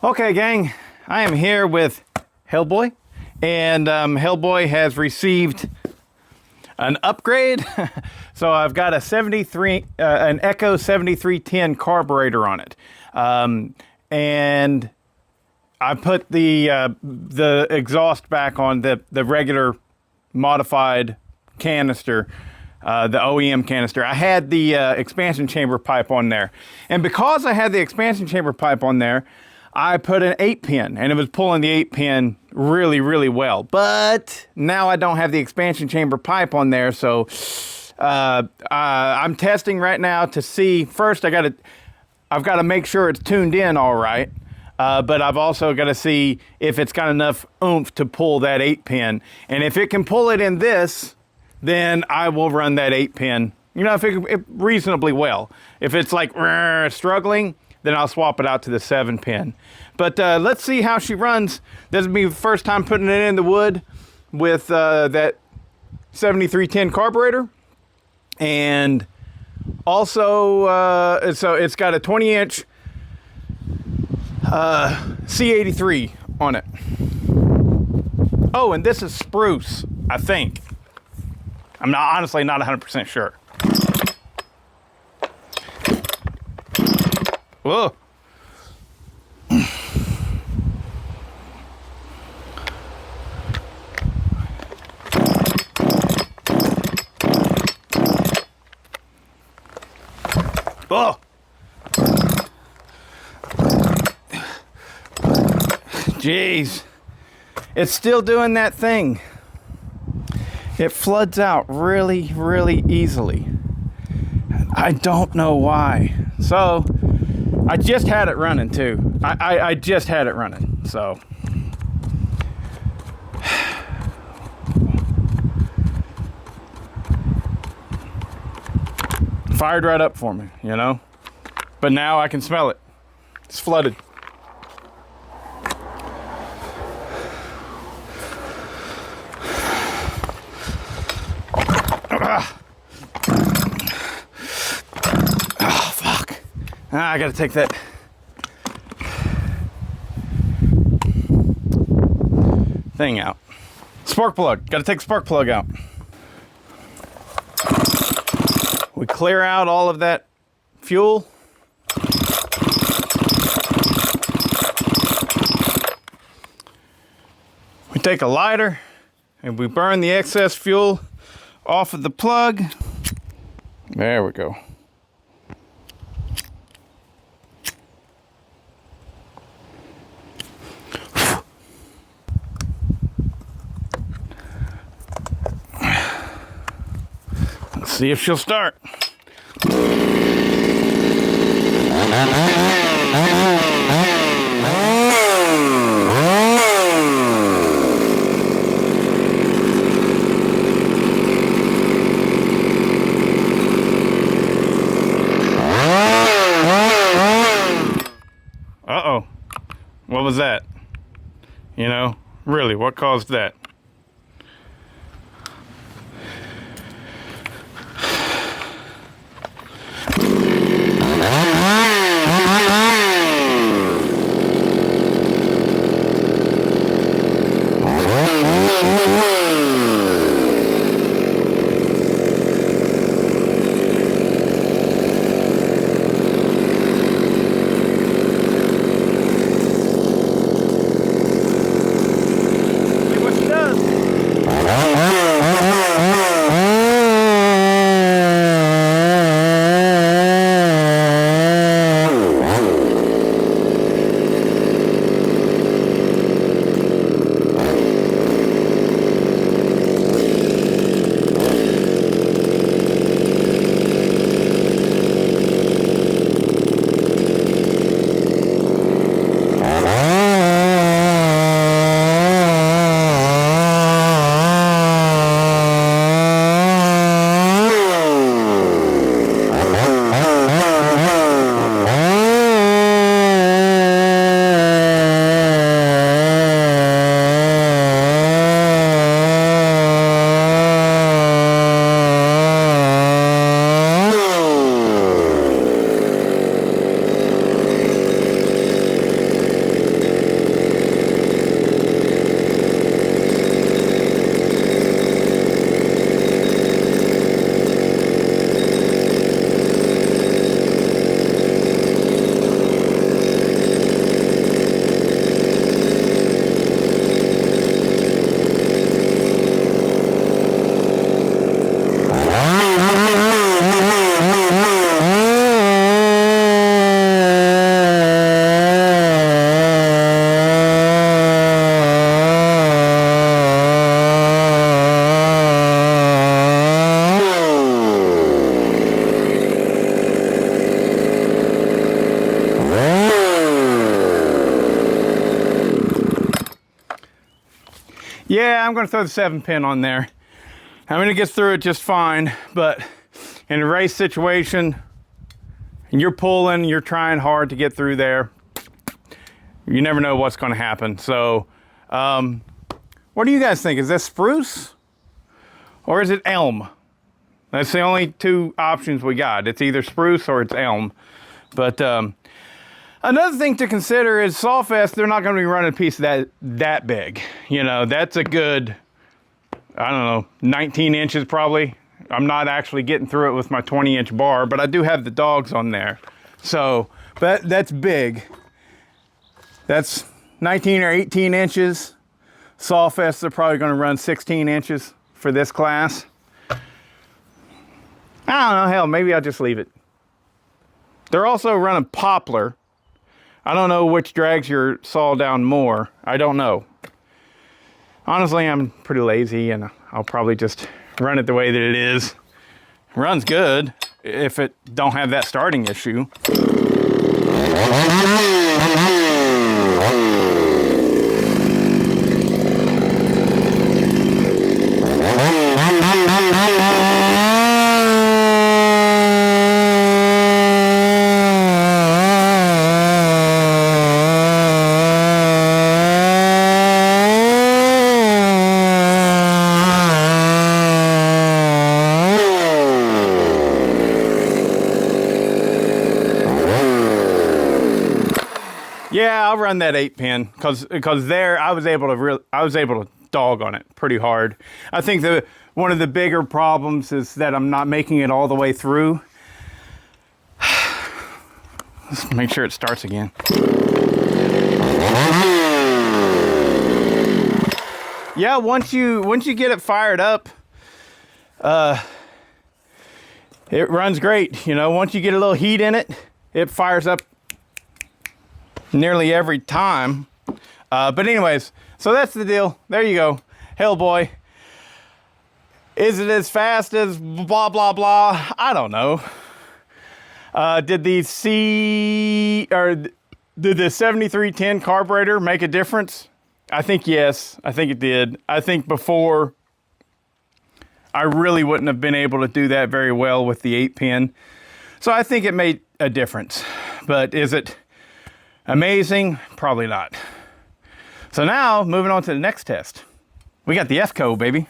Okay, gang, I am here with Hellboy, and Hellboy has received an upgrade. So I've got an Echo 7310 carburetor on it, and I put the exhaust back on the regular modified canister. The OEM canister. I had the expansion chamber pipe on there. And because I had the expansion chamber pipe on there, I put an 8-pin, and it was pulling the 8-pin really, really well. But now I don't have the expansion chamber pipe on there, so I'm testing right now to see. First, I've got to make sure it's tuned in all right. But I've also got to see if it's got enough oomph to pull that 8-pin. And if it can pull it in this, then I will run that 8-pin, if it reasonably well. If it's like struggling, then I'll swap it out to the 7-pin. But let's see how she runs. This will be the first time putting it in the wood with that 7310 carburetor. And also, so it's got a 20-inch C83 on it. Oh, and this is spruce, I think. I'm honestly not 100% sure. Whoa. Oh. Jeez. It's still doing that thing. It floods out really, really easily. I don't know why. So, I just had it running too. I just had it running, so. Fired right up for me, But now I can smell it. It's flooded. I gotta take that thing out. Spark plug. Gotta take the spark plug out. We clear out all of that fuel. We take a lighter and we burn the excess fuel off of the plug. There we go. Let's see if she'll start. Uh-oh. What was that? Really, what caused that? Yeah, I'm going to throw the 7-pin on there. I mean, it gets through it just fine, but in a race situation, and you're pulling, you're trying hard to get through there, you never know what's going to happen. So, what do you guys think? Is this spruce or is it elm? That's the only two options we got. It's either spruce or it's elm. But another thing to consider is Sawfest, they're not going to be running a piece that big. You know, that's a good, I don't know, 19 inches probably. I'm not actually getting through it with my 20-inch bar, but I do have the dogs on there. So, but that's big. That's 19 or 18 inches. Sawfest, they're probably going to run 16 inches for this class. I don't know, hell, maybe I'll just leave it. They're also running poplar. I don't know which drags your saw down more. I don't know. Honestly, I'm pretty lazy and I'll probably just run it the way that it is. It runs good if it don't have that starting issue. Yeah, I'll run that 8-pin because there I was able to dog on it pretty hard. I think one of the bigger problems is that I'm not making it all the way through. Let's make sure it starts again. Yeah, once you get it fired up, it runs great. You know, once you get a little heat in it, it fires up nearly every time. But anyways, so that's the deal. There you go. Hellboy. Is it as fast as blah, blah, blah? I don't know. Did the 7310 carburetor make a difference? I think yes. I think it did. I think before I really wouldn't have been able to do that very well with the 8-pin. So I think it made a difference. But is it amazing? Probably not. So now, moving on to the next test. We got the FCO, baby.